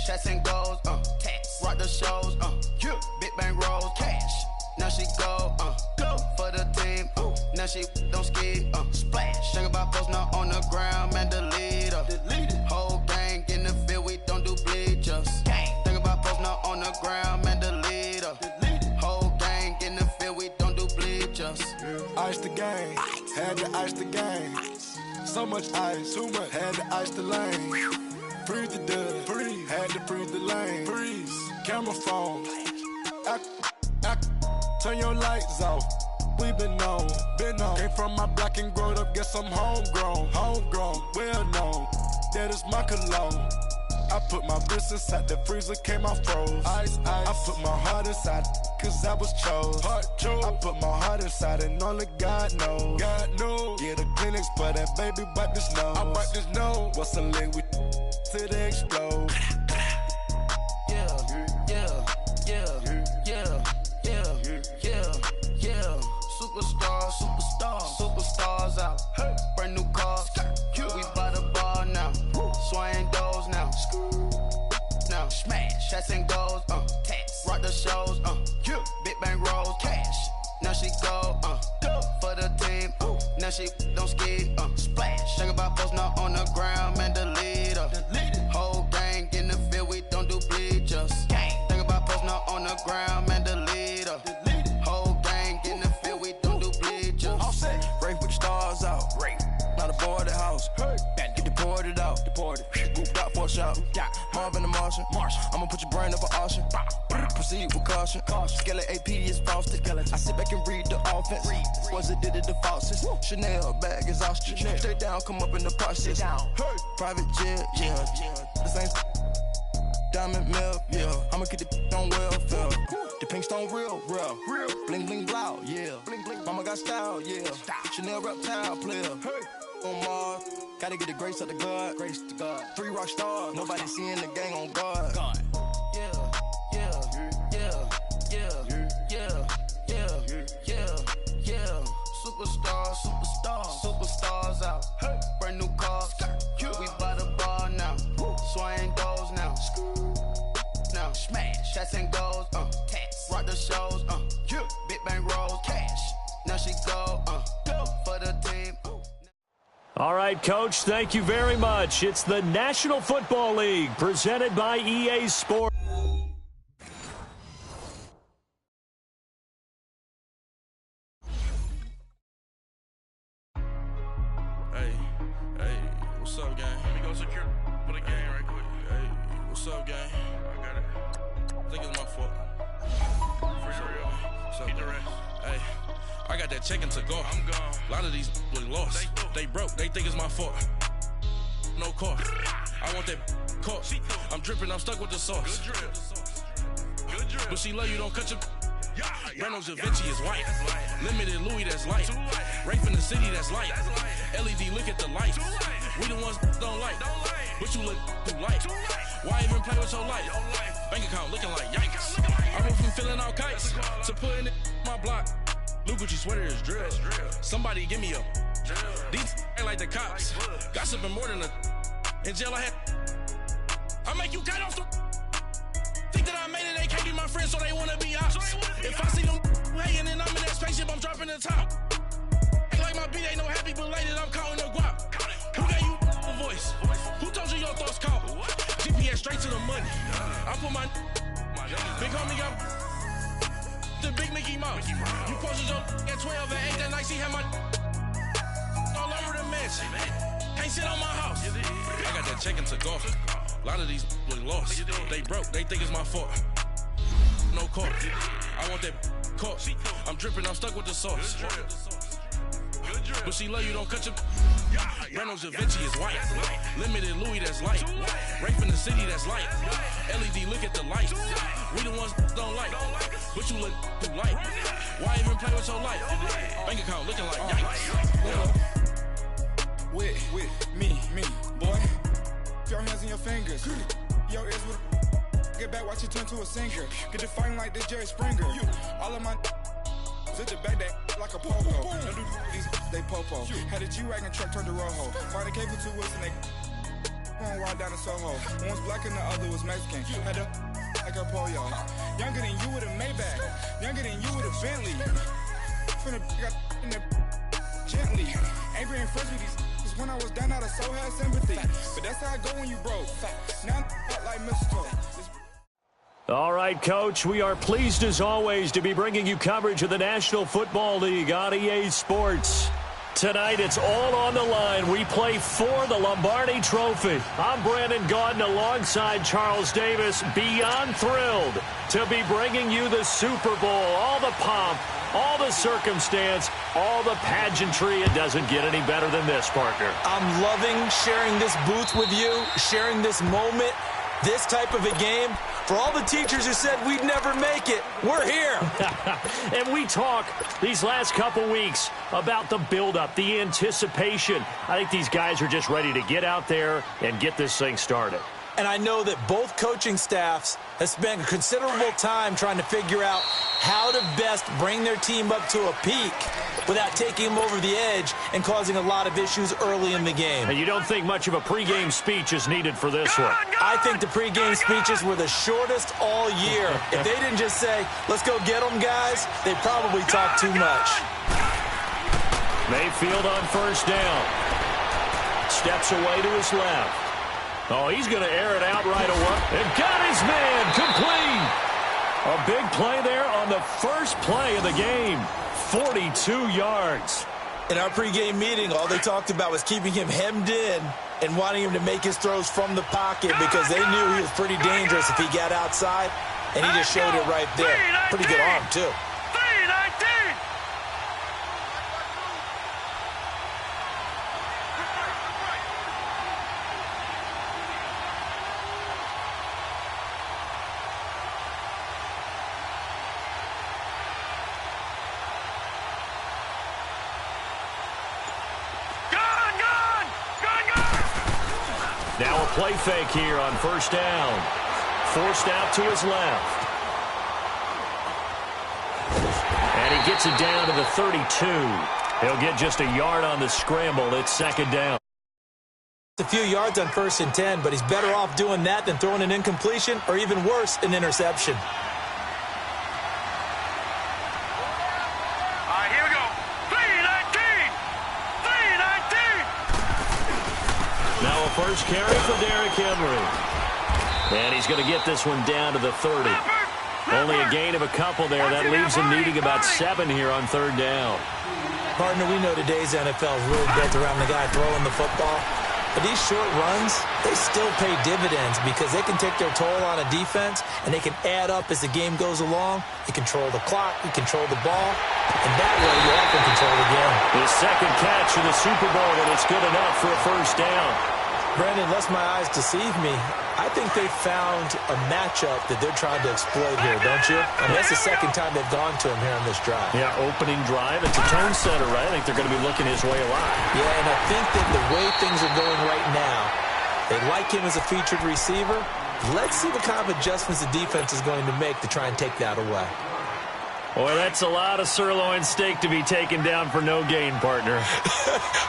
shots and goals, tax. Rock the shows, yeah. Big bang rolls, cash. Now she go for the team, now she don't ski, splash. Think about post now on the ground, man, delete her. Whole gang in the field, we don't do bleachers. Think about post now on the ground, man, delete her. Whole gang in the field, we don't do bleachers. Ice the game, had to ice the game. So much ice, too much, had to ice the lane. Freeze the dud, freeze, had to freeze the lane. Freeze, camera phone. Turn your lights off. We been on. Came from my block and growed up. Guess I'm homegrown, well known. That is my cologne. I put my wrist inside the freezer, came out froze. Ice. I put my heart inside, cause I was chose. I put my heart inside and only God knows. Yeah, the clinics, but that baby wipe this nose. I wipe this nose. What's the link with till they explode? Superstars out. Brand new cars. We by the bar now. Swaying doors now. Now smash. Shots and goals. Tax. Rock the shows. Big bang rolls. Cash. Now she go. For the team. Now she don't ski. Splash. Think about post now on the ground, man, delete her. Whole gang in the field, we don't do bleachers. Think about post now on the ground, man, delete her. Whole gang in the field, we don't do bleachers. All set. Rafe with the stars out. Not a boarded house. Get deported out. Grouped out for a shot. Marvin the Martian. I'ma put your brain up for auction. Proceed with caution. Skeleton AP is frosted. I sit back and read the offense. Was it did it the faucets? Chanel bag is ostrich. Stay down, come up in the process. Private jet, yeah. The same diamond milk, yeah. I'ma get the on welfare. The pink stone real. Bling bling blow, yeah. Mama got style, yeah. Chanel reptile player. On Mars, gotta get the grace of the God. 3 rock stars, nobody seeing the gang on guard. Superstars out. Brand new cars. We by the bar now. Swaying doors now. Now smash. Shots and goals. Tax. Rock the shows. Big bang rolls. Cash. Now she go. For the team. All right, Coach, thank you very much. It's the National Football League presented by EA Sports. Hey, what's up, gang? Let me go secure for the game right quick. Hey, what's up, gang? I got it. I think it's my fault. For real. What's up, man? Hey, I got that check-in to go. I'm gone. A lot of these was lost. They broke. They think it's my fault. No car. I want that car. I'm dripping. I'm stuck with the sauce. Good drip. But she love you. Don't cut your. Reynolds Da Vinci is white. Limited Louis, that's light. Rafe in the city, that's light. LED, look at the lights. We the ones don't like. But you look too light. Why even play with your life? Bank account looking like yikes. I went from filling out kites to putting it in my block. Blue Gucci sweater is drill. Somebody give me a. These ain't like the cops. Gossiping more than a. In jail I had. I make you cut off the. Think that I made it, they can't be my friends, so they wanna be ops. If I see them hating and I'm in that spaceship, I'm dropping the top. Ain't like my beat ain't no happy, but later I'm calling the guap. Who gave you a voice? Who told you your thoughts count? GPS straight to the money. I put my big homie got the big Mickey Mouse. You posted your at 12 and 8 that night, she had my all over the mansion. Can't sit on my house. I got that check-in to go. A lot of these was lost. They broke. They think it's my fault. No car. I want that car. I'm dripping. I'm stuck with the sauce. But she love you. Don't cut your. Reynolds Da Vinci is white. Limited Louis, that's light. Rafe in the city, that's light. LED, look at the lights. We the ones don't like. But you look too light. Why even play with your life? Bank account looking like yikes. With me, boy. Your hands and your fingers. Your ears with a get back, watch you turn to a singer. Get to fighting like this Jerry Springer. All of my zip the back that like a popo. Don't do these, they popo. Had a G-Wagon truck turned to Rojo. Find a cable 2 wheels and they One walk down to Soho. One was black and the other was Mexican. Had a like a polio. Younger than you with a Maybach. Younger than you with a Bentley. From the got in the gently. Angry and fresh with these. Cause when I was down, I so had sympathy. But that's how I go when you broke. Now I'm like mistletoe. All right, Coach, we are pleased as always to be bringing you coverage of the National Football League on EA Sports. Tonight, it's all on the line. We play for the Lombardi Trophy. I'm Brandon Gaudin alongside Charles Davis. Beyond thrilled to be bringing you the Super Bowl. All the pomp, all the circumstance, all the pageantry. It doesn't get any better than this, partner. I'm loving sharing this booth with you, sharing this moment, this type of a game. For all the teachers who said we'd never make it, we're here. And we talk these last couple weeks about the buildup, the anticipation. I think these guys are just ready to get out there and get this thing started. And I know that both coaching staffs have spent considerable time trying to figure out how to best bring their team up to a peak without taking them over the edge and causing a lot of issues early in the game. And you don't think much of a pregame speech is needed for this one? I think the pregame speeches were the shortest all year. If they didn't just say, let's go get them, guys, they probably talked too much. Mayfield on first down. Steps away to his left. Oh, he's going to air it out right away. And got his man complete. A big play there on the first play of the game. 42 yards. In our pregame meeting, all they talked about was keeping him hemmed in and wanting him to make his throws from the pocket because they knew he was pretty dangerous if he got outside, and he just showed it right there. Pretty good arm, too. Now a play fake here on first down. Forced out to his left. And he gets it down to the 32. He'll get just a yard on the scramble. It's second down. A few yards on 1st and 10, but he's better off doing that than throwing an incompletion or even worse, an interception. First carry for Derrick Henry. And he's going to get this one down to the 30. Only a gain of a couple there. That leaves him needing about 7 here on third down. Partner, we know today's NFL is really built around the guy throwing the football. But these short runs, they still pay dividends because they can take their toll on a defense, and they can add up as the game goes along. You control the clock, you control the ball, and that way you often control the game. His second catch in the Super Bowl, and it's good enough for a first down. Brandon, lest my eyes deceive me, I think they found a matchup that they're trying to exploit here, don't you? I mean, that's the second time they've gone to him here on this drive. Yeah, opening drive. It's a tone setter, right? I think they're going to be looking his way a lot. Yeah, and I think that the way things are going right now, they like him as a featured receiver. Let's see what kind of adjustments the defense is going to make to try and take that away. Boy, that's a lot of sirloin steak to be taken down for no gain, partner.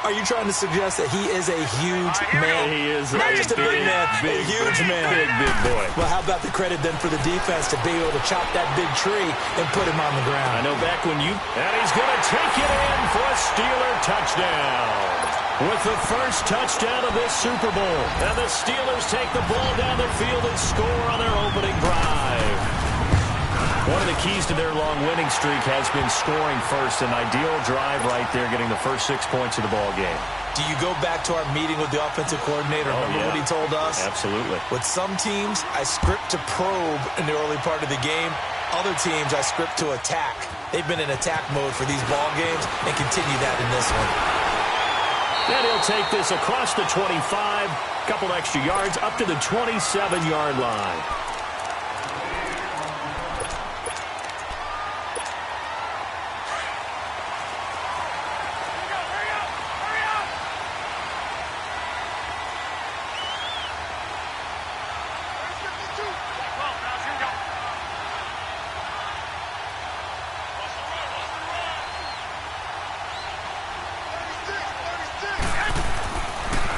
Are you trying to suggest that he is a huge man? He is not just a big man, a huge man. Big boy. Well, how about the credit then for the defense to be able to chop that big tree and put him on the ground? I know back when you... And he's going to take it in for a Steeler touchdown. With the first touchdown of this Super Bowl. And the Steelers take the ball down the field and score on their opening drive. One of the keys to their long winning streak has been scoring first. An ideal drive right there, getting the first 6 points of the ball game. Do you go back to our meeting with the offensive coordinator? Remember what he told us? Absolutely. With some teams, I script to probe in the early part of the game. Other teams, I script to attack. They've been in attack mode for these ball games and continue that in this one. And he'll take this across the 25, couple extra yards, up to the 27-yard line.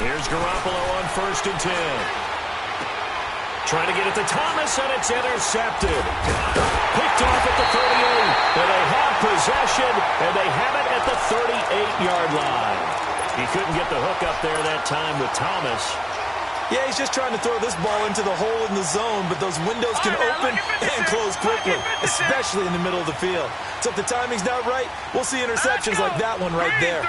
Here's Garoppolo on 1st and 10. Trying to get it to Thomas, and it's intercepted. Picked off at the 38, and they have possession, and they have it at the 38-yard line. He couldn't get the hook up there that time with Thomas. Yeah, he's just trying to throw this ball into the hole in the zone, but those windows can open and close quickly, especially in the middle of the field. So if the timing's not right, we'll see interceptions like that one right there.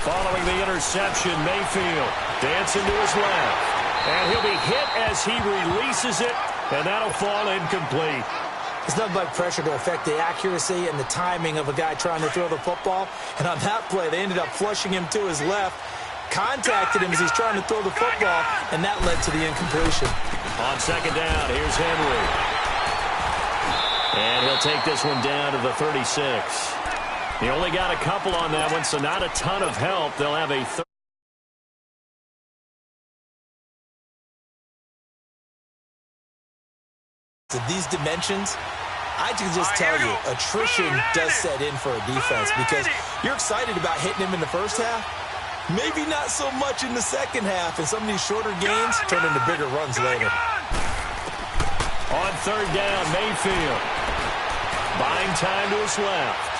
Following the interception, Mayfield dancing to his left. And he'll be hit as he releases it, and that'll fall incomplete. It's nothing but pressure to affect the accuracy and the timing of a guy trying to throw the football. And on that play, they ended up flushing him to his left, contacted him as he's trying to throw the football, and that led to the incompletion. On 2nd down, here's Henry. And he'll take this one down to the 36. He only got a couple on that one, so not a ton of help. They'll have a third. At these dimensions, I can just tell you, attrition does set in for a defense because you're excited about hitting him in the first half. Maybe not so much in the second half, and some of these shorter gains turn into bigger runs later. On 3rd down, Mayfield. Buying time to his left.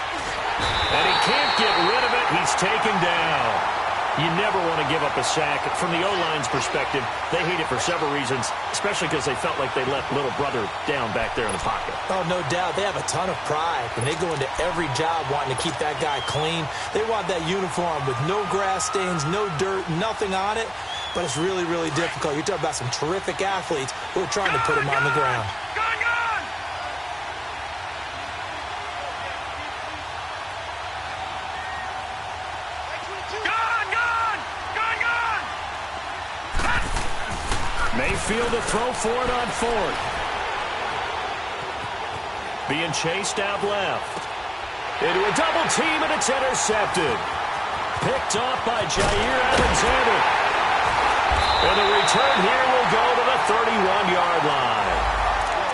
And he can't get rid of it. He's taken down. You never want to give up a sack. From the O-line's perspective, they hate it for several reasons, especially because they felt like they let little brother down back there in the pocket. Oh, no doubt. They have a ton of pride. When they go into every job wanting to keep that guy clean, they want that uniform with no grass stains, no dirt, nothing on it. But it's really, really difficult. You're talking about some terrific athletes who are trying to put him on the ground. Mayfield to throw for it on 4th. Being chased out left. Into a double team, and it's intercepted. Picked off by Jair Alexander. And the return here will go to the 31-yard line.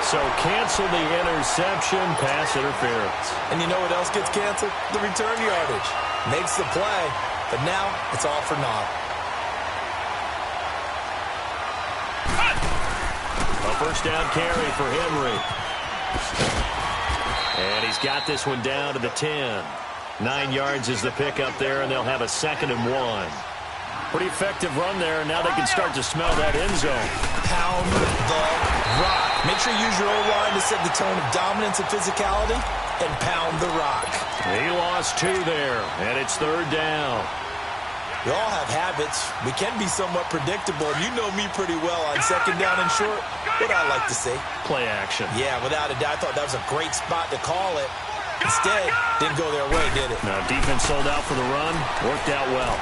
So cancel the interception, pass interference. And you know what else gets canceled? The return yardage. Makes the play, but now it's all for naught. A first down carry for Henry. And he's got this one down to the 10. 9 yards is the pickup there, and they'll have a 2nd and 1. Pretty effective run there, and now they can start to smell that end zone. Pound the rock. Make sure you use your O-line to set the tone of dominance and physicality, and pound the rock. He lost 2 there, and it's 3rd down. We all have habits. We can be somewhat predictable, and you know me pretty well on 2nd down and short. What I like to say? Play action. Yeah, without a doubt. I thought that was a great spot to call it. Instead, didn't go their way, did it? No, defense sold out for the run. Worked out well.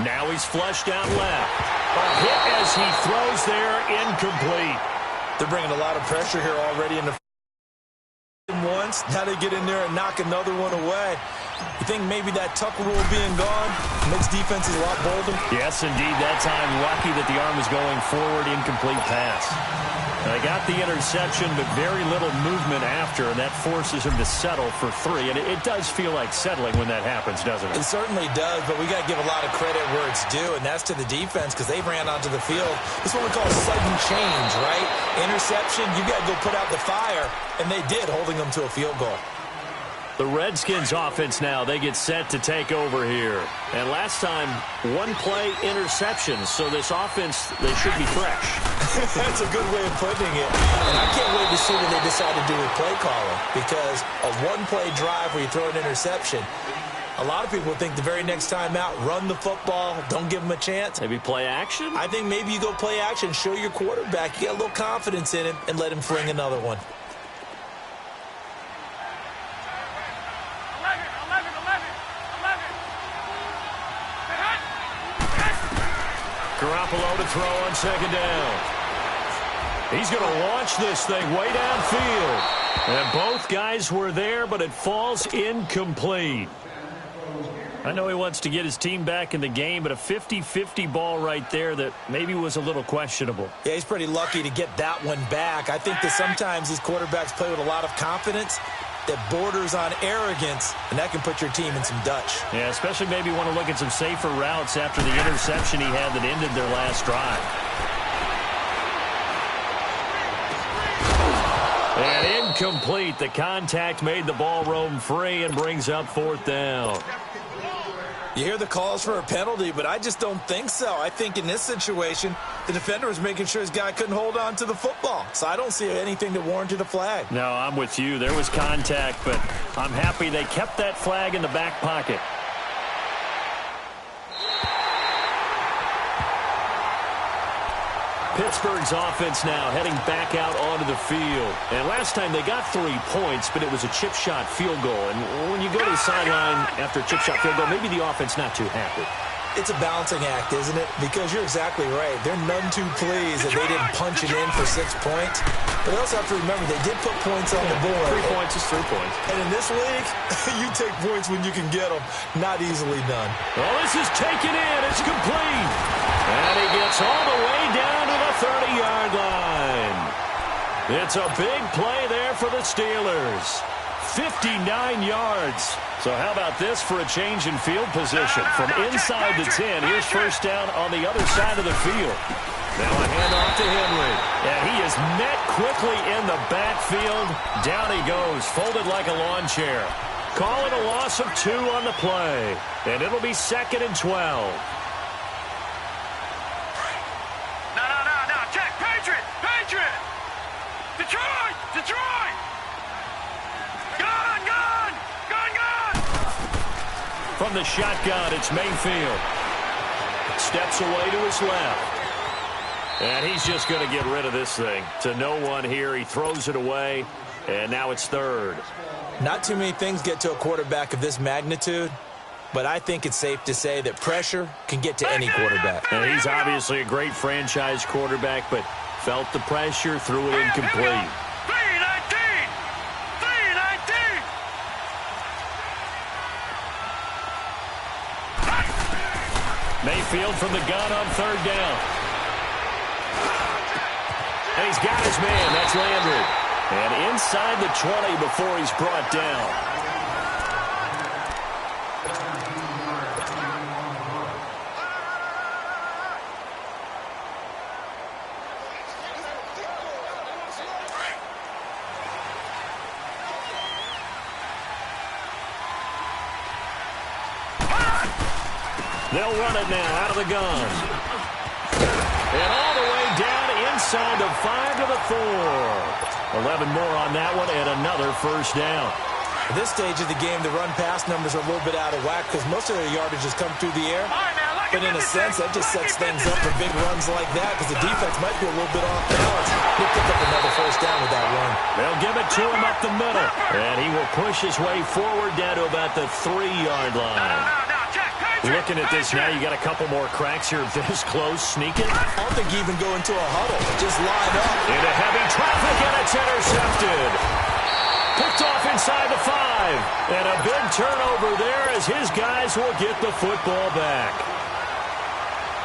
Now he's flushed out left. A hit as he throws there, incomplete. They're bringing a lot of pressure here already in the once. Now they get in there and knock another one away. You think maybe that Tucker rule being gone makes defenses a lot bolder? Yes, indeed. That time, lucky that the arm was going forward, incomplete pass. They got the interception, but very little movement after, and that forces him to settle for 3. And it does feel like settling when that happens, doesn't it? It certainly does, but we got to give a lot of credit where it's due, and that's to the defense because they ran onto the field. It's what we call sudden change, right? Interception, you got to go put out the fire, and they did, holding them to a field goal. The Redskins offense now, they get set to take over here. And last time, 1-play interceptions, so this offense, they should be fresh. That's a good way of putting it. And I can't wait to see what they decide to do with play calling, because a 1-play drive where you throw an interception, a lot of people think the very next time out, run the football, don't give them a chance. Maybe play action? I think maybe you go play action, show your quarterback, you get a little confidence in him, and let him fling another one. Garoppolo to throw on 2nd down. He's going to launch this thing way downfield. And both guys were there, but it falls incomplete. I know he wants to get his team back in the game, but a 50-50 ball right there that maybe was a little questionable. Yeah, he's pretty lucky to get that one back. I think that sometimes these quarterbacks play with a lot of confidence, that borders on arrogance, and that can put your team in some Dutch. Yeah, especially maybe want to look at some safer routes after the interception he had that ended their last drive. And incomplete. The contact made the ball roam free and brings up 4th down. You hear the calls for a penalty, but I just don't think so. I think in this situation, the defender was making sure his guy couldn't hold on to the football. So I don't see anything that warranted a flag. No, I'm with you. There was contact, but I'm happy they kept that flag in the back pocket. Pittsburgh's offense now heading back out onto the field. And last time they got 3 points, but it was a chip shot field goal. And when you go to the sideline after a chip shot field goal, maybe the offense not too happy. It's a balancing act, isn't it? Because you're exactly right. They're none too pleased that they didn't punch it in for 6 points. But they also have to remember they did put points on the board. 3 points is 3 points. And in this league, you take points when you can get them. Not easily done. Well, this is taken in. It's complete. And he gets all the way down to the 30-yard line. It's a big play there for the Steelers. 59 yards. So how about this for a change in field position? From inside the 10, here's first down on the other side of the field. Now a handoff to Henry. And he is met quickly in the backfield. Down he goes, folded like a lawn chair. Call it a loss of 2 on the play. And it'll be 2nd and 12. No. Check. Patriot. Detroit. Gun. From the shotgun, it's Mayfield. Steps away to his left. And he's just going to get rid of this thing. To no one here. He throws it away. And now it's 3rd. Not too many things get to a quarterback of this magnitude, but I think it's safe to say that pressure can get to any quarterback. And he's obviously a great franchise quarterback, but felt the pressure, threw it incomplete. 319. Mayfield from the gun on 3rd down. And he's got his man. That's Landry. And inside the 20 before he's brought down. They'll run it now out of the gun. And all the way down inside the 5 to the 4. 11 more on that one and another first down. At this stage of the game, the run-pass numbers are a little bit out of whack because most of their yardage has come through the air. But in a sense, that just sets things up for big runs like that because the defense might be a little bit off balance. He'll pick up another first down with that run. They'll give it to him up the middle. And he will push his way forward down to about the 3-yard line. Looking at this now, you got a couple more cracks here this close. Sneaking. I don't think you even go into a huddle. Just line up. Into heavy traffic, and it's intercepted. Picked off inside the 5. And a big turnover there as his guys will get the football back.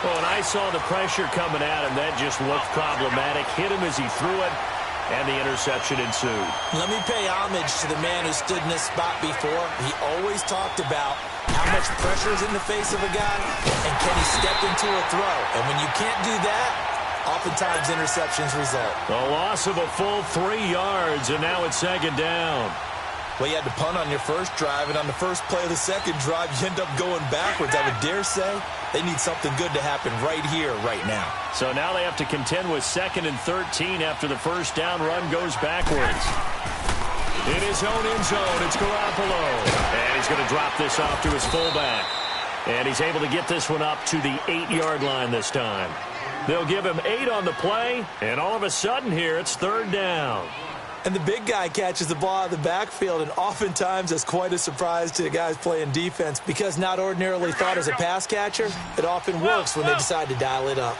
Well, and I saw the pressure coming at him. That just looked problematic. Hit him as he threw it, and the interception ensued. Let me pay homage to the man who stood in this spot before. He always talked about how much pressure is in the face of a guy, and can he step into a throw? And when you can't do that, oftentimes interceptions result. A loss of a full 3 yards, and now it's 2nd down. Well, you had to punt on your first drive, and on the first play of the second drive, you end up going backwards. I would dare say they need something good to happen right here, right now. So now they have to contend with 2nd and 13 after the first down run goes backwards. In his own end zone, it's Garoppolo. And he's going to drop this off to his fullback. And he's able to get this one up to the 8-yard line this time. They'll give him 8 on the play, and all of a sudden here, it's 3rd down. And the big guy catches the ball out of the backfield, and oftentimes it's quite a surprise to the guys playing defense because not ordinarily thought as a pass catcher, it often works when they decide to dial it up.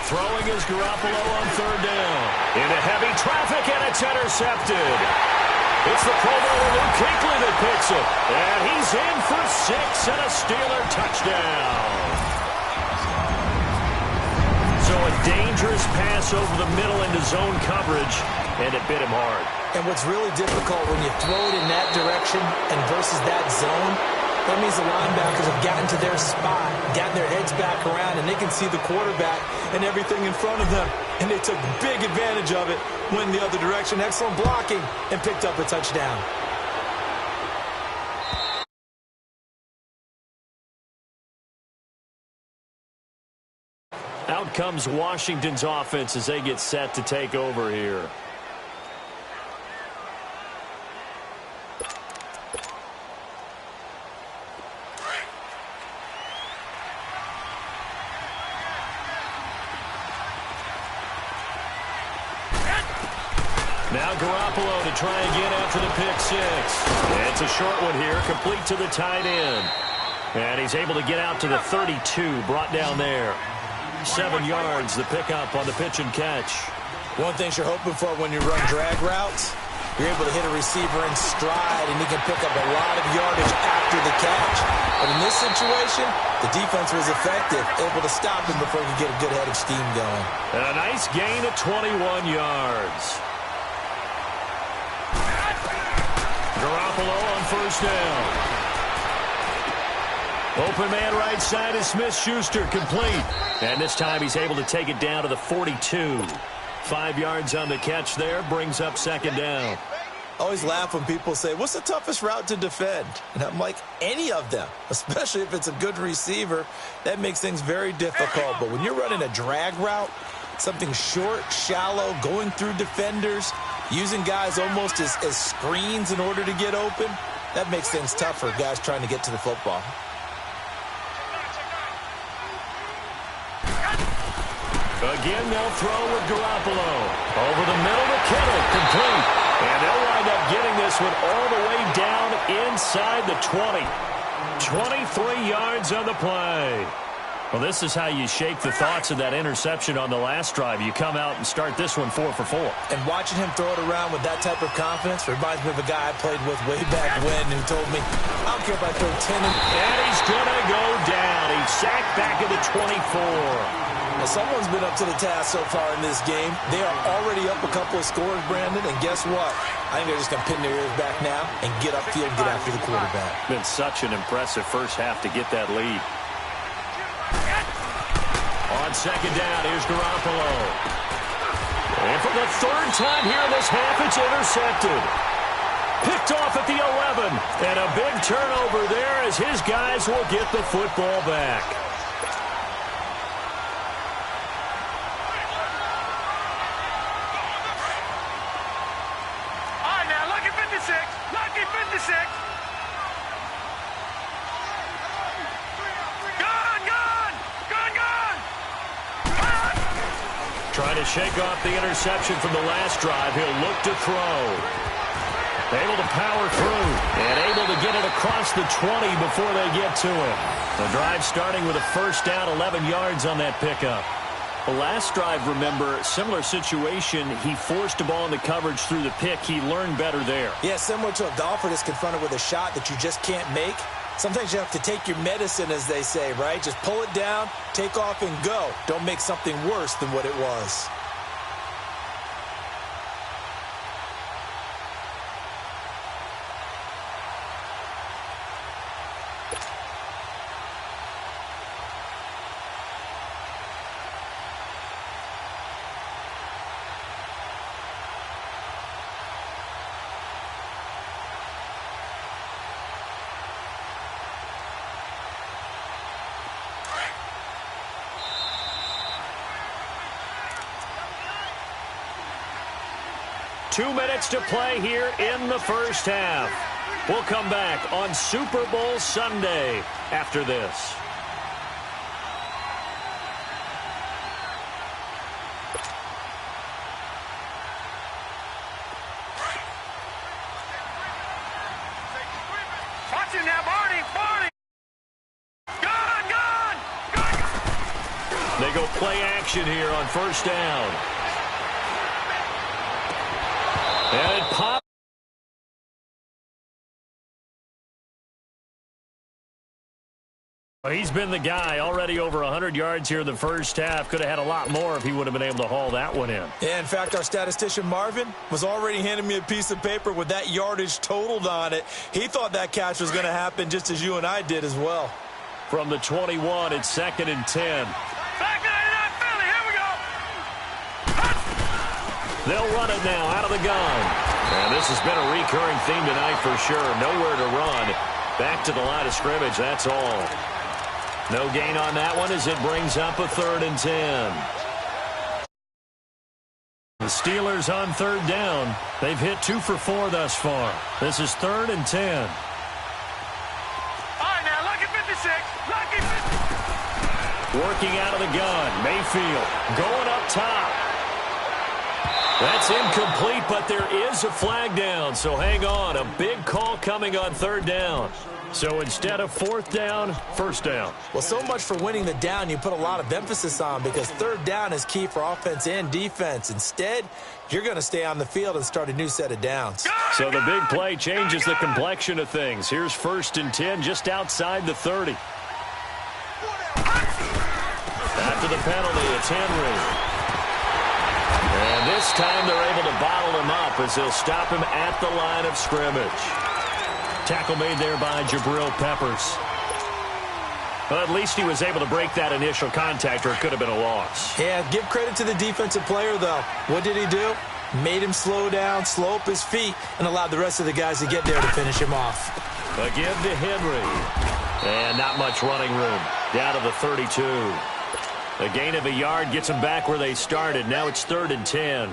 Throwing is Garoppolo on 3rd down. Into heavy traffic, and it's intercepted. It's the Pro Bowler Luke Kuechly that picks it. And he's in for 6 and a Steeler touchdown. So So a dangerous pass over the middle into zone coverage, and it bit him hard. And what's really difficult when you throw it in that direction and versus that zone, that means the linebackers have gotten to their spot, gotten their heads back around, and they can see the quarterback and everything in front of them. And they took big advantage of it, went the other direction, excellent blocking, and picked up a touchdown. Out comes Washington's offense as they get set to take over here. Now Garoppolo to try again after the pick six. It's a short one here, complete to the tight end. And he's able to get out to the 32, brought down there. 7 yards, the pickup on the pitch and catch. One thing you're hoping for when you run drag routes, you're able to hit a receiver in stride, and he can pick up a lot of yardage after the catch. But in this situation, the defense was effective, able to stop him before he could get a good head of steam going. And a nice gain of 21 yards. Garoppolo on first down. Open man right side is Smith-Schuster, complete. And this time he's able to take it down to the 42. 5 yards on the catch there, brings up second down. I always laugh when people say, what's the toughest route to defend? And I'm like, any of them, especially if it's a good receiver. That makes things very difficult. But when you're running a drag route, something short, shallow, going through defenders, using guys almost as screens in order to get open, that makes things tough for guys trying to get to the football. Again, they'll throw with Garoppolo. Over the middle to Kittle, complete. And they'll wind up getting this one all the way down inside the 20. 23 yards on the play. Well, this is how you shake the thoughts of that interception on the last drive. You come out and start this one 4 for 4. And watching him throw it around with that type of confidence reminds me of a guy I played with way back when who told me, I don't care if I throw 10. And he's going to go down. He's sacked back at the 24. Now, someone's been up to the task so far in this game. They are already up a couple of scores, Brandon, and guess what? I think they're just going to pin their ears back now and get upfield and get after the quarterback. Been such an impressive first half to get that lead. On second down, here's Garoppolo. And for the third time here in this half, it's intercepted. Picked off at the 11. And a big turnover there as his guys will get the football back. All right, now, lucky 56. Lucky 56. Trying to shake off the interception from the last drive. He'll look to throw. Able to power through and able to get it across the 20 before they get to it. The drive starting with a first down, 11 yards on that pickup. The last drive, remember, similar situation. He forced a ball into coverage through the pick. He learned better there. Yeah, similar to a golfer that's confronted with a shot that you just can't make. Sometimes you have to take your medicine, as they say, right? Just pull it down, take off, and go. Don't make something worse than what it was. Two minutes to play here in the first half. We'll come back on Super Bowl Sunday after this. Watch it now, Barney. Gone. They go play action here on first down. And it pops. He's been the guy, already over 100 yards here in the first half. Could have had a lot more if he would have been able to haul that one in. Yeah, in fact, our statistician Marvin was already handing me a piece of paper with that yardage totaled on it. He thought that catch was going to happen just as you and I did as well. From the 21, it's 2nd and 10. Philly, here we go. They'll run it now out of the gun. And this has been a recurring theme tonight for sure. Nowhere to run. Back to the line of scrimmage, that's all. No gain on that one as it brings up a 3rd and 10. The Steelers on 3rd down. They've hit 2 for 4 thus far. This is 3rd and 10. All right, now, lucky 56. Lucky 50. Working out of the gun. Mayfield going up top. That's incomplete, but there is a flag down, so hang on. A big call coming on 3rd down. So instead of 4th down, 1st down. Well, so much for winning the down you put a lot of emphasis on because 3rd down is key for offense and defense. Instead, you're going to stay on the field and start a new set of downs. So the big play changes the complexion of things. Here's 1st and 10 just outside the 30. After the penalty, it's Henry. And this time they're able to bottle him up as they'll stop him at the line of scrimmage. Tackle made there by Jabril Peppers. Well, at least he was able to break that initial contact, or it could have been a loss. Yeah, give credit to the defensive player, though. What did he do? Made him slow down, slow up his feet, and allowed the rest of the guys to get there to finish him off. A give to Henry. And not much running room. Down to the 32. A gain of a yard gets them back where they started. Now it's 3rd and 10.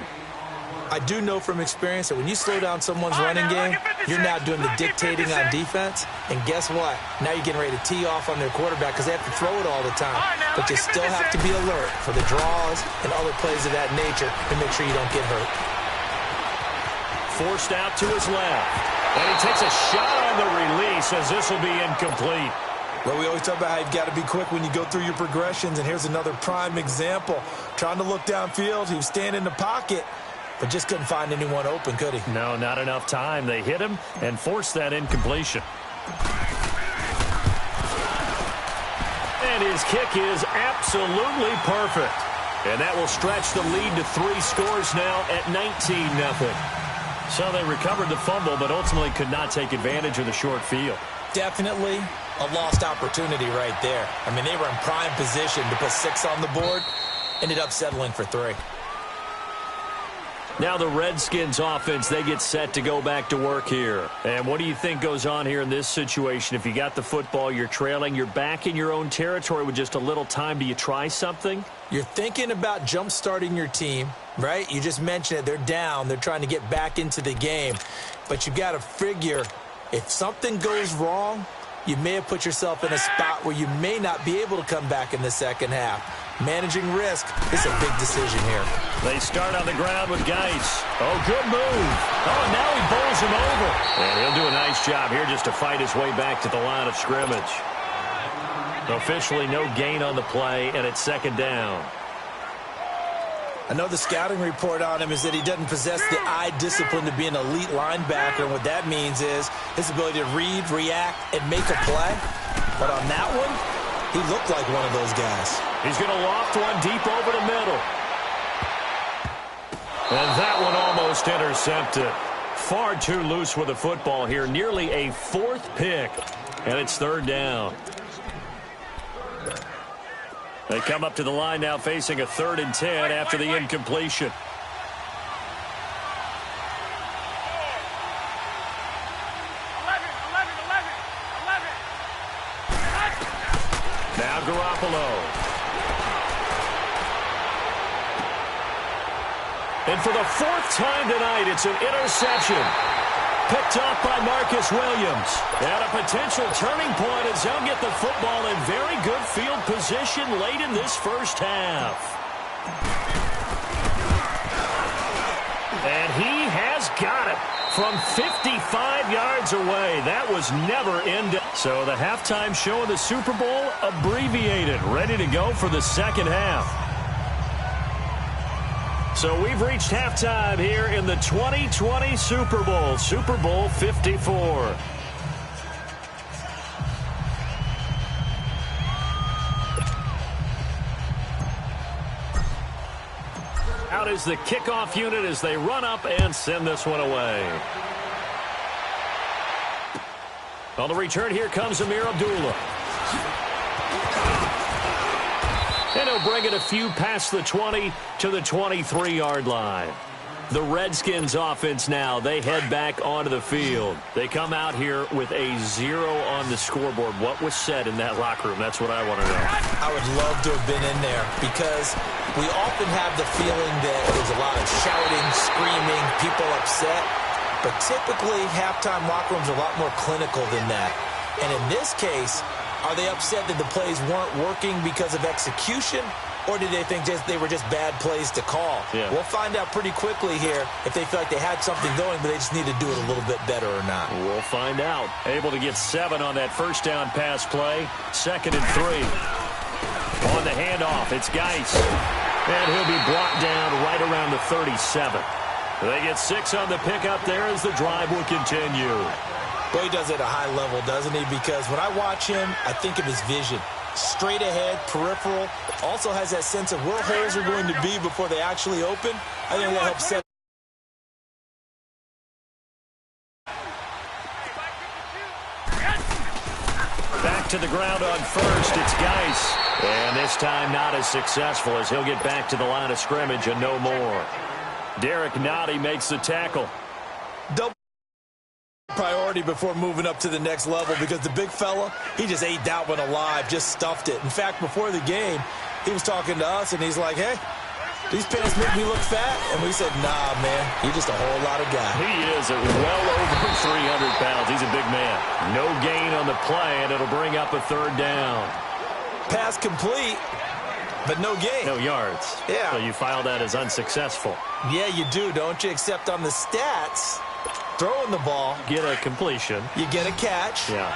I do know from experience that when you slow down someone's running game, you're now doing the dictating on defense. And guess what? Now you're getting ready to tee off on their quarterback because they have to throw it all the time. But you still have to be alert for the draws and other plays of that nature to make sure you don't get hurt. Forced out to his left. And he takes a shot on the release as this will be incomplete. Well, we always talk about how you've got to be quick when you go through your progressions. And here's another prime example. Trying to look downfield. He was standing in the pocket, but just couldn't find anyone open, could he? No, not enough time. They hit him and forced that incompletion. And his kick is absolutely perfect. And that will stretch the lead to 3 scores now at 19-0. So they recovered the fumble, but ultimately could not take advantage of the short field. Definitely a lost opportunity right there. I mean, they were in prime position to put 6 on the board. Ended up settling for 3. Now the Redskins offense, they get set to go back to work here. And what do you think goes on here in this situation? If you got the football, you're trailing, you're back in your own territory with just a little time. Do you try something? You're thinking about jump-starting your team, right? You just mentioned it. They're down. They're trying to get back into the game. But you've got to figure if something goes wrong, you may have put yourself in a spot where you may not be able to come back in the second half. Managing risk is a big decision here. They start on the ground with Geis. Oh, good move. Oh, and now he bowls him over. And he'll do a nice job here just to fight his way back to the line of scrimmage. Officially no gain on the play, and it's 2nd down. I know the scouting report on him is that he doesn't possess the eye discipline to be an elite linebacker. And what that means is his ability to read, react, and make a play. But on that one, he looked like one of those guys. He's going to loft one deep over the middle. And that one almost intercepted. Far too loose with the football here. Nearly a 4th pick. And it's 3rd down. They come up to the line now facing a 3rd and 10 after the incompletion. Now Garoppolo. And for the 4th time tonight, it's an interception. Picked off by Marcus Williams. And a potential turning point as they'll get the football in very good field position late in this first half. And he has got it from 55 yards away. That was never in. So the halftime show of the Super Bowl abbreviated, ready to go for the second half. So we've reached halftime here in the 2020 Super Bowl, Super Bowl 54. is the kickoff unit as they run up and send this one away. On the return, here comes Amir Abdullah. And he'll bring it a few past the 20 to the 23-yard line. The Redskins offense now, they head back onto the field. They come out here with a 0 on the scoreboard. What was said in that locker room? That's what I want to know. I would love to have been in there because we often have the feeling that there's a lot of shouting, screaming, people upset. But typically, halftime locker rooms are a lot more clinical than that. And in this case, are they upset that the plays weren't working because of execution? Or did they think they were just bad plays to call? Yeah. We'll find out pretty quickly here if they feel like they had something going, but they just need to do it a little bit better or not. We'll find out. Able to get 7 on that first down pass play. 2nd and 3. On the handoff, it's Geis. And he'll be brought down right around the 37. They get 6 on the pickup there as the drive will continue. Boy, he does it at a high level, doesn't he? Because when I watch him, I think of his vision. Straight ahead, peripheral, also has that sense of where holes are going to be before they actually open. I think that helps set. Back to the ground on first, it's Geis. And this time not as successful as he'll get back to the line of scrimmage and no more. Derek Nottie makes the tackle. Double priority before moving up to the next level because the big fella, he just ate that one alive, just stuffed it. In fact, before the game, he was talking to us, and he's like, hey, these pants make me look fat? And we said, nah, man, you're just a whole lot of guy. He is well over 300 pounds. He's a big man. No gain on the play, and it'll bring up a 3rd down. Pass complete, but no gain. No yards. Yeah. So you file that as unsuccessful. Yeah, you do, don't you? Except on the stats, throwing the ball, Get a completion. you get a catch, Yeah.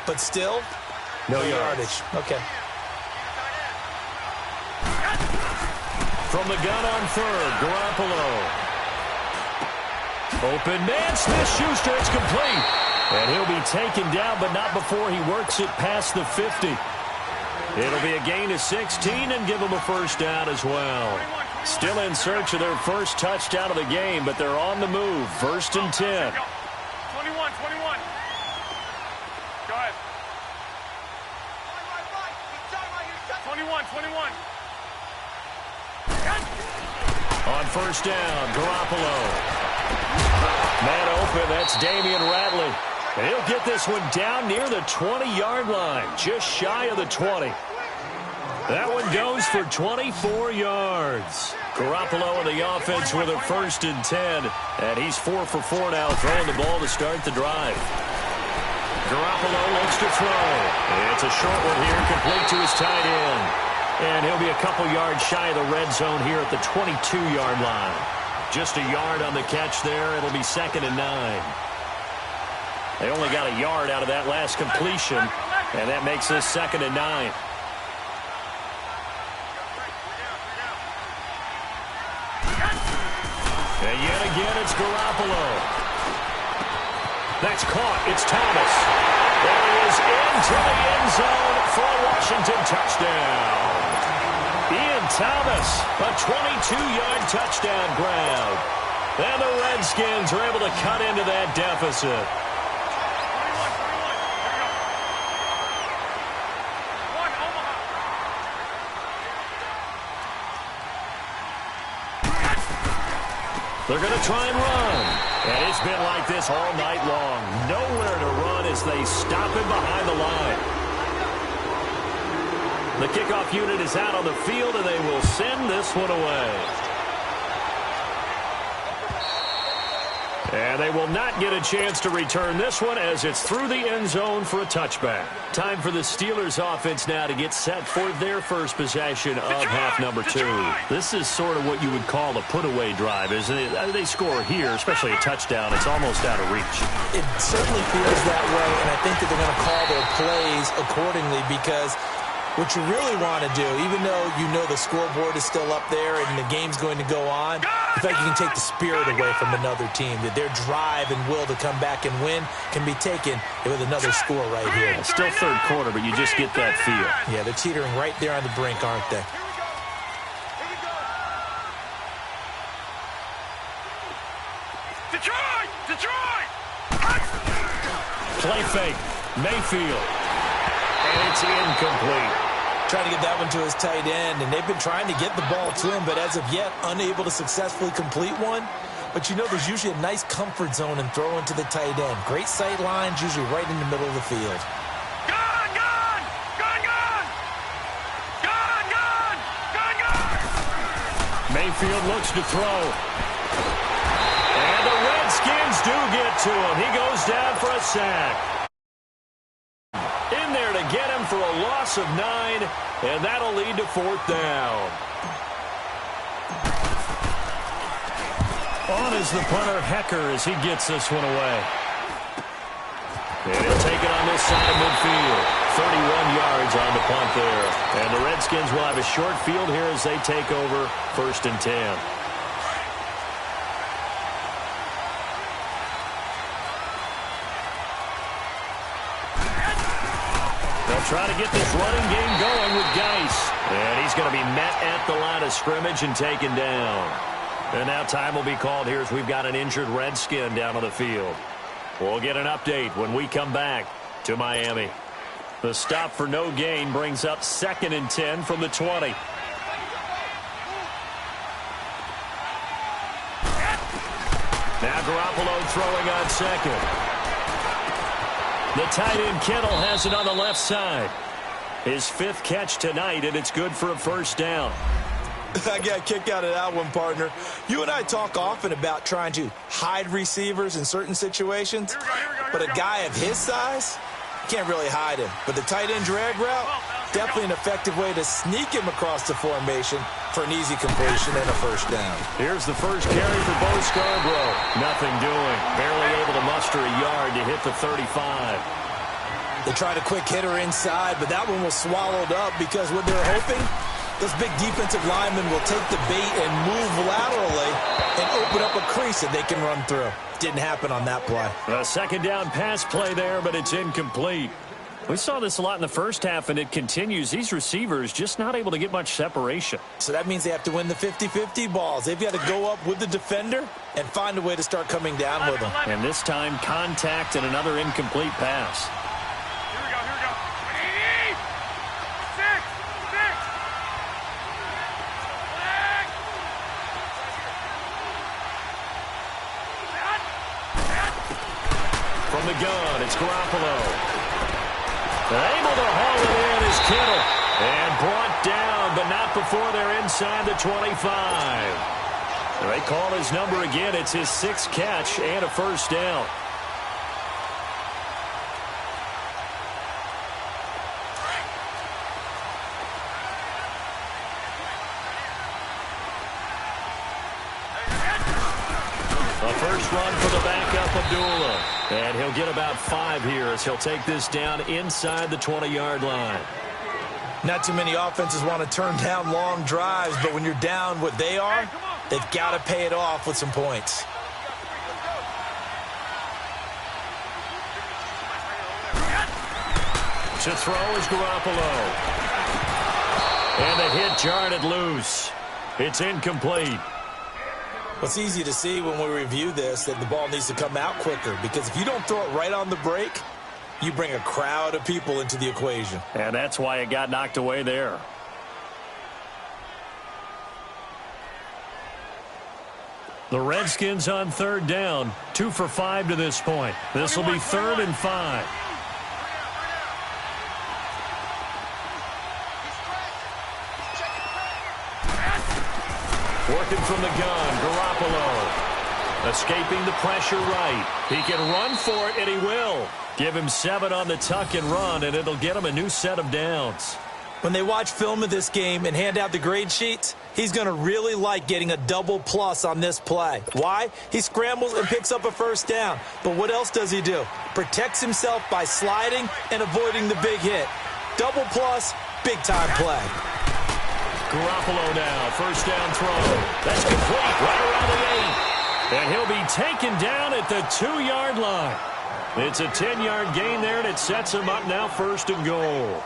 but still, No yardage. Okay. From the gun on 3rd, Garoppolo. Open man, Smith-Schuster, it's complete. And he'll be taken down, but not before he works it past the 50. It'll be a gain of 16 and give him a 1st down as well. Still in search of their first touchdown of the game, but they're on the move. 1st and 10. 21. Go ahead. 21. On 1st down, Garoppolo. Man open, that's Damian Ratley. And he'll get this one down near the 20-yard line, just shy of the 20. That one goes for 24 yards. Garoppolo and the offense with a 1st and 10. And he's 4 for 4 now, throwing the ball to start the drive. Garoppolo looks to throw. It's a short one here, complete to his tight end. And he'll be a couple yards shy of the red zone here at the 22-yard line. Just a yard on the catch there. It'll be 2nd and 9. They only got a yard out of that last completion, and that makes this 2nd and 9. And yet again, it's Garoppolo. That's caught. It's Thomas. There he is into the end zone for a Washington touchdown. Ian Thomas, a 22-yard touchdown grab. And the Redskins are able to cut into that deficit. They're going to try and run. And it's been like this all night long. Nowhere to run as they stop him behind the line. The kickoff unit is out on the field, and they will send this one away. And they will not get a chance to return this one as it's through the end zone for a touchback. Time for the Steelers offense now to get set for their first possession of half number 2. This is sort of what you would call a put-away drive, isn't it? They score here, especially a touchdown. It's almost out of reach. It certainly feels that way, and I think that they're going to call their plays accordingly because what you really want to do, even though you know the scoreboard is still up there and the game's going to go on, in fact, you can take the spirit away from another team, that their drive and will to come back and win can be taken with another score right here. It's still third quarter, but you just get that feel. Yeah, they're teetering right there on the brink, aren't they? Detroit! Detroit! Play fake. Mayfield. And it's incomplete. Trying to get that one to his tight end, and they've been trying to get the ball to him, but as of yet, unable to successfully complete one. But you know there's usually a nice comfort zone in throwing to the tight end. Great sight lines, usually right in the middle of the field. Gun! Gun! Gun! Gun! Gun! Gun! Gun! Gun! Mayfield looks to throw. And the Redskins do get to him. He goes down for a sack. In there to get him for a loss of 9, and that'll lead to 4th down. On is the punter, Hecker, as he gets this one away. And he'll take it on this side of midfield. 31 yards on the punt there. And the Redskins will have a short field here as they take over 1st and 10. They'll try to get this running game going with Geis. And he's going to be met at the line of scrimmage and taken down. And now time will be called here as we've got an injured Redskin down on the field. We'll get an update when we come back to Miami. The stop for no gain brings up 2nd and 10 from the 20. Now Garoppolo throwing on 2nd. The tight end Kittle has it on the left side. His 5th catch tonight, and it's good for a 1st down. I got a kick out of that one, partner. You and I talk often about trying to hide receivers in certain situations, but a guy of his size, can't really hide him. But the tight end drag route, definitely an effective way to sneak him across the formation for an easy completion and a 1st down. Here's the first carry for Bo Scarborough. Nothing doing. Barely able to muster a yard to hit the 35. They tried a quick hitter inside, but that one was swallowed up because what they're hoping, those big defensive linemen will take the bait and move laterally and open up a crease that they can run through. Didn't happen on that play. A 2nd down pass play there, but it's incomplete. We saw this a lot in the first half, and it continues. These receivers just not able to get much separation. So that means they have to win the 50-50 balls. They've got to go up with the defender and find a way to start coming down with them. And this time, contact and another incomplete pass. From the gun, it's Garoppolo. Able to haul it in is Kittle. And brought down, but not before they're inside the 25. They call his number again. It's his 6th catch and a 1st down. A first run for the backup, Abdullah. And he'll get about 5 here as he'll take this down inside the 20-yard line. Not too many offenses want to turn down long drives, but when you're down what they are, they've got to pay it off with some points. To throw is Garoppolo. And the hit jarred it loose. It's incomplete. It's easy to see when we review this that the ball needs to come out quicker, because if you don't throw it right on the break, you bring a crowd of people into the equation. And that's why it got knocked away there. The Redskins on 3rd down, 2 for 5 to this point. This will be 3rd and 5. Working from the gun, Garoppolo. Escaping the pressure right. He can run for it, and he will. Give him 7 on the tuck and run, and it'll get him a new set of downs. When they watch film of this game and hand out the grade sheets, he's going to really like getting a double plus on this play. Why? He scrambles and picks up a 1st down. But what else does he do? Protects himself by sliding and avoiding the big hit. Double plus, big-time play. Garoppolo now, 1st down throw. That's complete right around the 8. And he'll be taken down at the 2-yard line. It's a 10-yard gain there, and it sets him up now 1st and goal.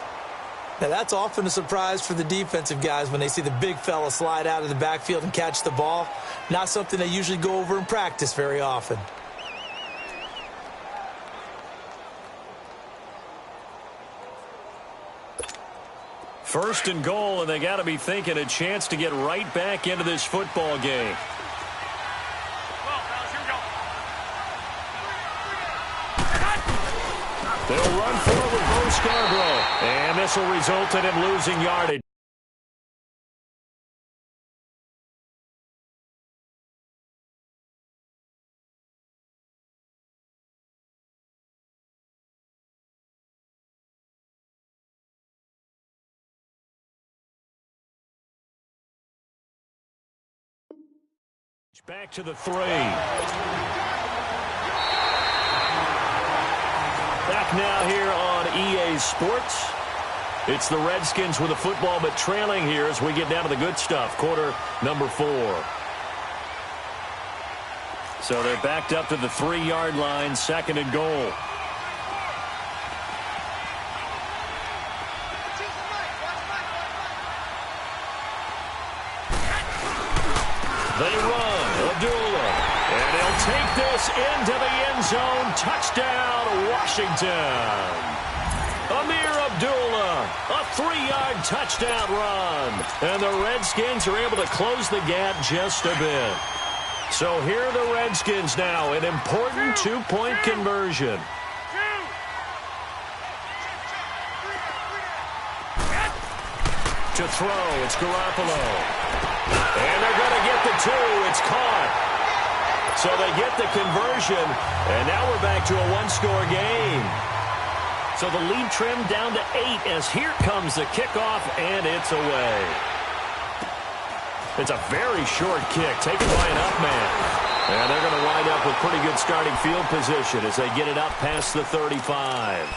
Now, that's often a surprise for the defensive guys when they see the big fella slide out of the backfield and catch the ball. Not something they usually go over in practice very often. First and goal, and they got to be thinking a chance to get right back into this football game. They'll run for it with Bo Scarborough, and this will result in him losing yardage. Back to the 3. Back now here on EA Sports. It's the Redskins with the football, but trailing here as we get down to the good stuff. Quarter number 4. So they're backed up to the 3-yard line, second and goal. They run. Abdullah. And he'll take this into the end zone. Touchdown, Washington. Amir Abdullah, a 3-yard touchdown run. And the Redskins are able to close the gap just a bit. So here are the Redskins now, an important 2-point conversion. To throw, it's Garoppolo. And they're going to get the 2. It's caught. So they get the conversion, and now we're back to a 1-score game. So the lead trimmed down to 8 as here comes the kickoff, and it's away. It's a very short kick taken by an up man. And they're going to wind up with pretty good starting field position as they get it up past the 35.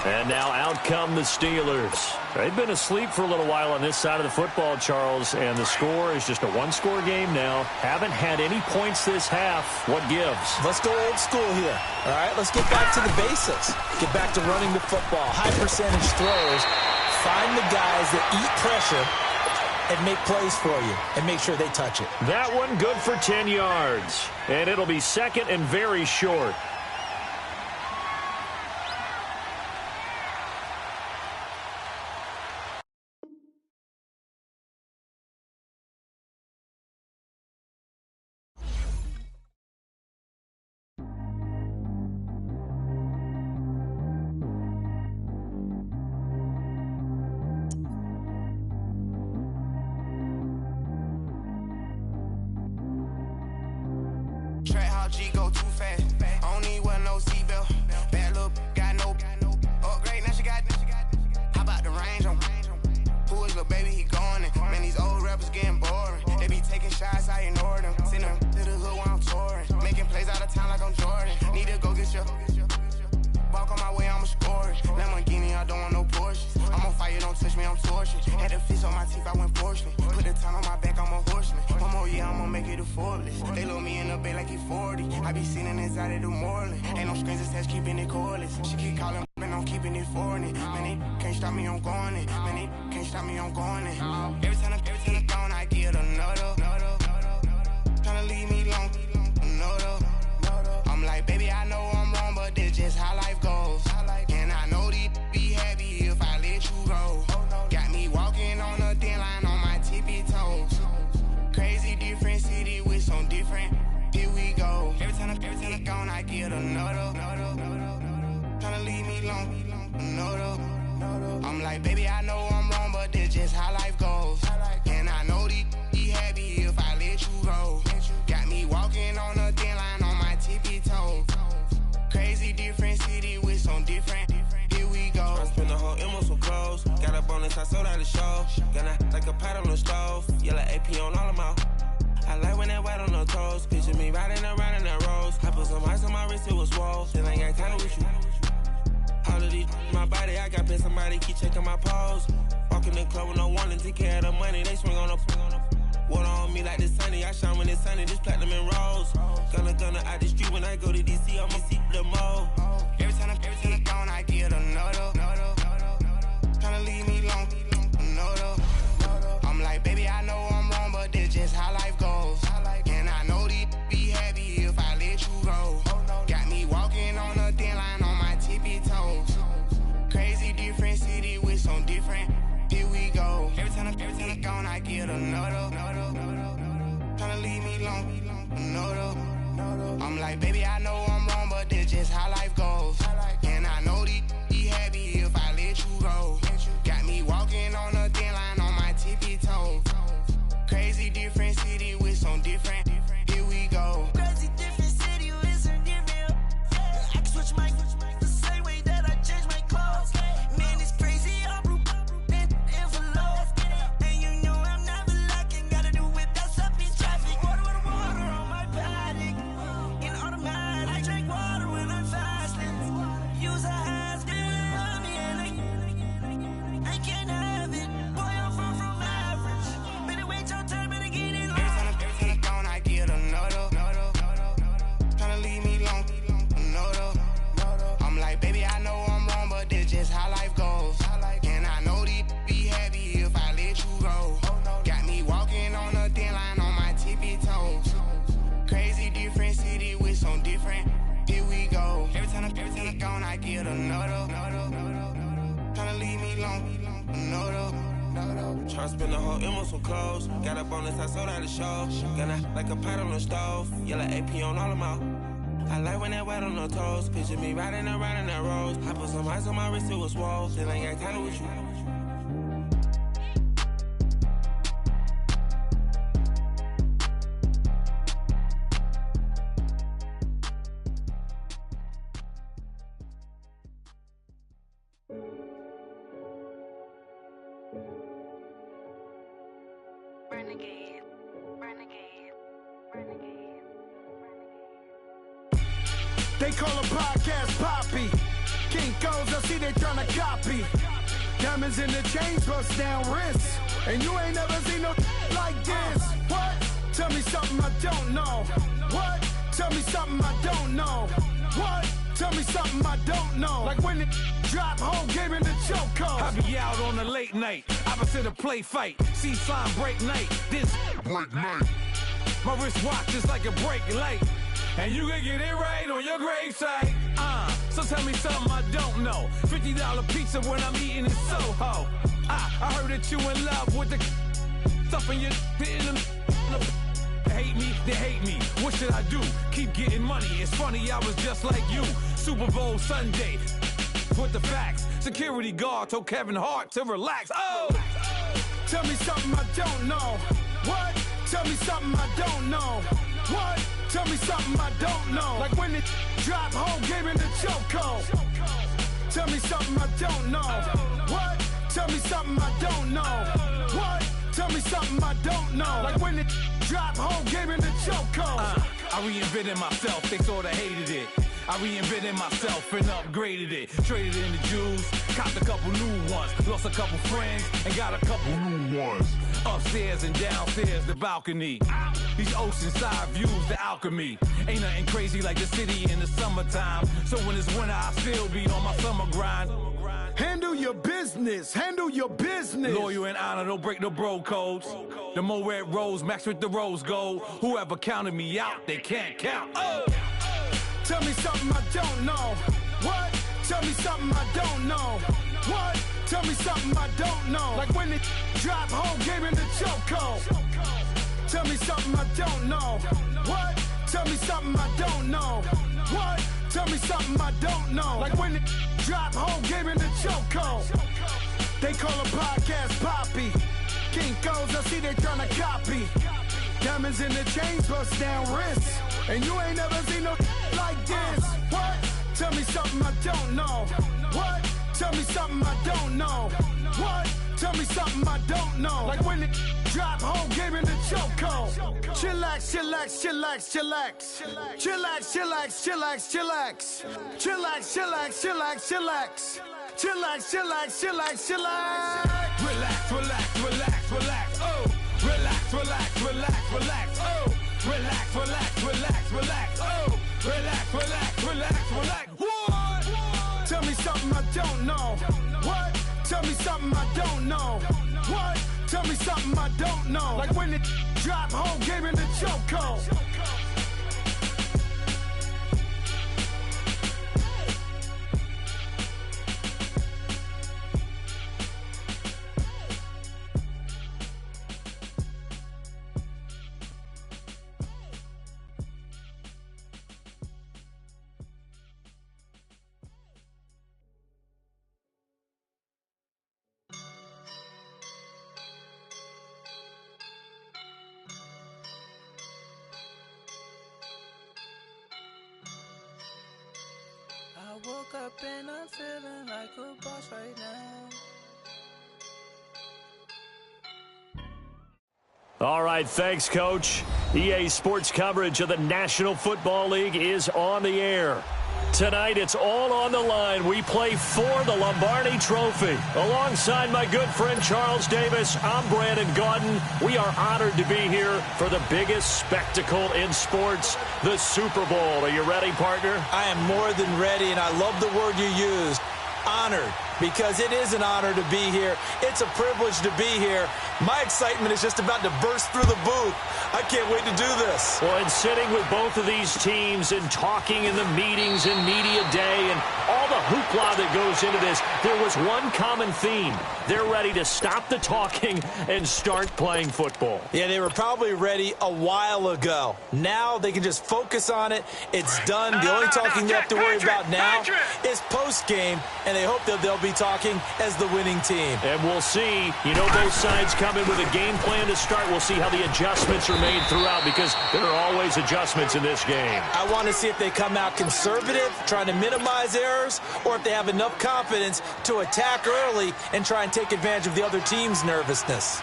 And now out come the Steelers. They've been asleep for a little while on this side of the football, Charles, and the score is just a 1-score game now. Haven't had any points this half. What gives? Let's go old school here. All right, let's get back to the basics. Get back to running the football, high percentage throws. Find the guys that eat pressure and make plays for you and make sure they touch it. That one good for 10 yards. And it'll be second and very short. Track how G go too fast. I don't need wear no seatbelt. Bad look, got no upgrade. Now she got. How about the range on? Who is little baby? He going in. Man, these old rappers getting boring. They be taking shots, I ignore them. Send them to the hood while I'm touring. Making plays out of town like I'm Jordan. Need to go get your. Walk on my way, I'ma score it. Lamborghini, I don't want no Porsches. I'm on fire, don't touch me, I'm torching. Had the fish on my teeth, I went porcelain. Put the time on my back, I'm a horseman. One more year, I'ma make it a Forbes. They load me in the bay like he 40. I be sitting inside of the Moreland. Ain't no strings attached, keeping it cordless. She keep calling, and I'm keeping it foreign. Man, they can't stop me, I'm going in. Man, they can't stop me, I'm going in. Every time I'm gone, I get another. Tryna leave me long, another. I'm like, baby, I know I'm wrong, but this just how life goes. And I know these be happy if I let you go. Got me walking on a thin line on my tippy toes. Crazy different city with some different. Here we go. Every time I'm gone, I get another. Tryna leave me long, another. I'm like, baby, I know I'm wrong, but this just how life goes. And I know these be happy if I let you go. Got me walking on a thin line on my tippy toes. Crazy different city with some different. Here we go. I spent the whole M on some clothes. Got a bonus, I sold out the show. Got like a pot on the stove. Yellow AP on all of my. I like when that white on the toes. Picture me riding around in that rose. I put some ice on my wrist, it was swole. Then I got kinda with you. All of these, my body, I got paid somebody keep checking my pose. Walk in the club with no warning, take care of the money. They swing on the. Water on me like the sunny, I shine when it's sunny, just platinum and rose. Gonna out the street when I go to DC, I'ma see the mall. Every time I'm gone, I get another. Tryna leave me long. like, baby, I know I'm wrong, but that's just how life goes. And I know these be happy if I let you go. Got me walking on a thin line on my tippy toes. Crazy different city with some different. Here we go. Crazy different city with some different. I can switch my the same way that I change my clothes. Man, it's crazy. I'm envelope. And you know I'm never lacking. Gotta do it. That's up in traffic. Water on my paddock. In automatic. I drink water when I'm fasting. Use a hands, get it on me, and I can't have it. Boy, I'm far from average. Better wait your turn, better get it. Every time I'm gone, I get another. Tryna leave me alone, another. I'm like, baby, I know I'm wrong, but that's just how life goes. And I know these be happy if I let you go. Got me walking on a thin line on my tippy toes. Crazy different city with some different. Here we go. Every time I'm gone, I get another. Tryna leave me alone, another. Tryna spend the whole M on some clothes. Got up on this, I sold out the show. Gonna like a pot on the stove. Yellow AP on all of them. I like when that wet on the toes. Picture me riding around in that rose. I put some ice on my wrist, it was swole. Then I got tired with you. They call a podcast Poppy. Kinkos, I see they tryna copy. Diamonds in the chains, bust down wrists. And you ain't never seen no like this. What? Tell me something I don't know. What? Tell me something I don't know. What? Tell me something I don't know. Like when it drop, whole game in the chokehold. I be out on a late night, opposite a play fight. See sign break night, this break night. My wristwatch is like a break light. And you can get it right on your gravesite. So tell me something I don't know. $50 pizza when I'm eating in Soho. I heard that you in love with the stuff in your hitting them. Hate me, they hate me. What should I do? Keep getting money. It's funny, I was just like you. Superbowl Sunday. With the facts. Security guard told Kevin Hart to relax. Oh! Tell me something I don't know. What? Tell me something I don't know. What? Tell me something I don't know. Like when it drop, whole game in the chokehold. Tell me something I don't know. What? Tell me something I don't know. What? Tell me something I don't know. Like when it drop, whole game in the chokehold. I reinvented myself, they sorta hated it. I reinvented myself and upgraded it. Traded in the Jews, copped a couple new ones. Lost a couple friends and got a couple new ones. Upstairs and downstairs, the balcony. These oceanside views, the alchemy. Ain't nothing crazy like the city in the summertime. So when it's winter, I still be on my summer grind. Handle your business, handle your business. Loyal and honor, don't break the bro codes. The more red rose, match with the rose gold. Whoever counted me out, they can't count. Oh! Tell me something I don't know. What? Tell me something I don't know. What? Tell me something I don't know. Like when it drop, whole game in the chokehold. Tell me something I don't know. What? Tell me something I don't know. What? Tell me something I don't know. Like when it drop, whole game in the chokehold. They call a podcast Poppy. Kinkos, I see they tryna copy. Diamonds in the chains, bust down wrists. And you ain't never seen no like this. What? Tell me something I don't know. What? Tell me something I don't know. What? Tell me something I don't know. Like when it drop, whole game in the chokehold. Chillax, chillax, chillax, chillax. Chillax, chillax, chillax, chillax. Chillax, chillax, chillax, chillax. Chillax, chillax, chillax, chillax. Relax, relax, relax, relax. Oh! Relax, relax, relax, relax. Oh! Relax, relax, relax, relax. Oh! Relax, relax, relax, relax. What? Tell me something I don't know. What? Tell me something I don't know. What? Tell me something I don't know. Like when it drop, whole game in the chokehold. woke up and I'm feeling like a boss right now. All right, thanks, Coach. EA Sports coverage of the National Football League is on the air. Tonight, it's all on the line. We play for the Lombardi Trophy. Alongside my good friend Charles Davis, I'm Brandon Gaudin. We are honored to be here for the biggest spectacle in sports, the Super Bowl. Are you ready, partner? I am more than ready, and I love the word you used, honored, because it is an honor to be here. It's a privilege to be here. My excitement is just about to burst through the booth. I can't wait to do this. Well, and sitting with both of these teams and talking in the meetings and media day and all the hoopla that goes into this, there was one common theme. They're ready to stop the talking and start playing football. Yeah, they were probably ready a while ago. Now they can just focus on it. It's done. The only talking they have to worry about now is post-game, and they hope that they'll be talking as the winning team. And we'll see. You know, both sides come in with a game plan to start. We'll see how the adjustments are made throughout, because there are always adjustments in this game. I want to see if they come out conservative, trying to minimize errors, or if they have enough confidence to attack early and try and take advantage of the other team's nervousness.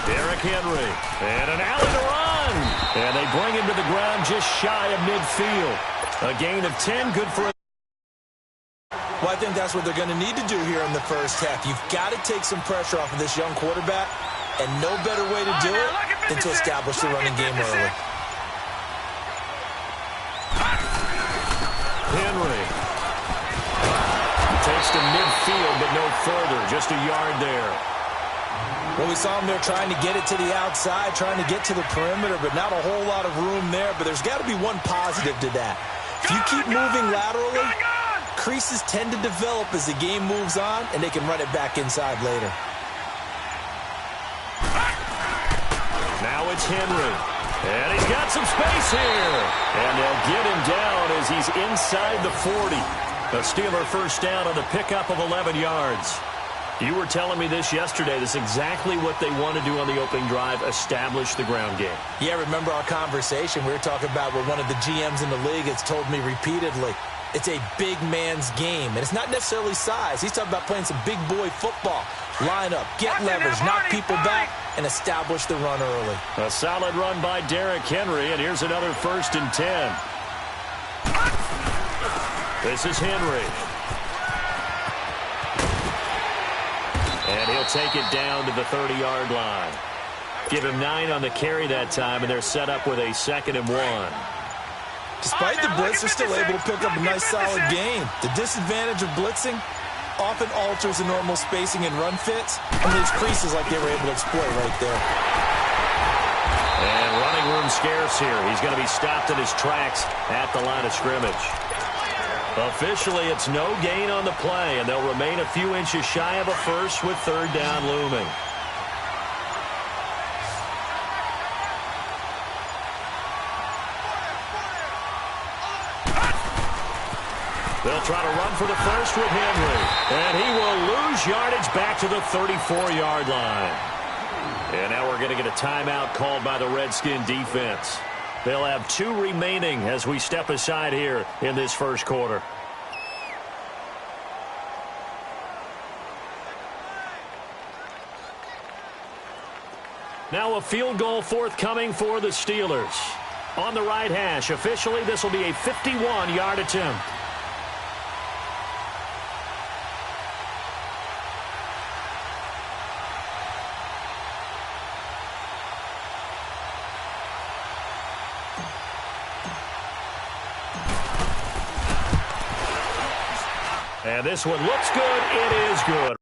Derrick Henry, and an alley to run. And they bring him to the ground just shy of midfield. A gain of 10, good for a... Well, I think that's what they're going to need to do here in the first half. You've got to take some pressure off of this young quarterback, and no better way to do it than to establish the running game early. Henry takes to midfield, but no further, just a yard there. Well, we saw him there trying to get it to the outside, trying to get to the perimeter, but not a whole lot of room there. But there's got to be one positive to that. If you keep moving laterally, creases tend to develop as the game moves on, and they can run it back inside later. Now it's Henry. And he's got some space here. And they'll get him down as he's inside the 40. A Steeler first down on the pickup of 11 yards. You were telling me this yesterday. This is exactly what they want to do on the opening drive, establish the ground game. Yeah, remember our conversation? We were talking about what one of the GMs in the league has told me repeatedly. It's a big man's game, and it's not necessarily size. He's talking about playing some big boy football. Line up, get leverage, knock people back, and establish the run early. A solid run by Derrick Henry, and here's another 1st and 10. This is Henry. And he'll take it down to the 30-yard line. Give him 9 on the carry that time, and they're set up with a 2nd and 1. Despite the blitz, they're still able to pick up a nice, solid gain. The disadvantage of blitzing often alters the normal spacing and run fits, and leaves creases like they were able to exploit right there. And running room scarce here. He's going to be stopped in his tracks at the line of scrimmage. Officially, it's no gain on the play, and they'll remain a few inches shy of a first with 3rd down looming. They'll try to run for the first with Henry. And he will lose yardage back to the 34-yard line. And now we're going to get a timeout called by the Redskin defense. They'll have 2 remaining as we step aside here in this first quarter. Now a field goal forthcoming for the Steelers. On the right hash, officially this will be a 51-yard attempt. And this one looks good. It is good.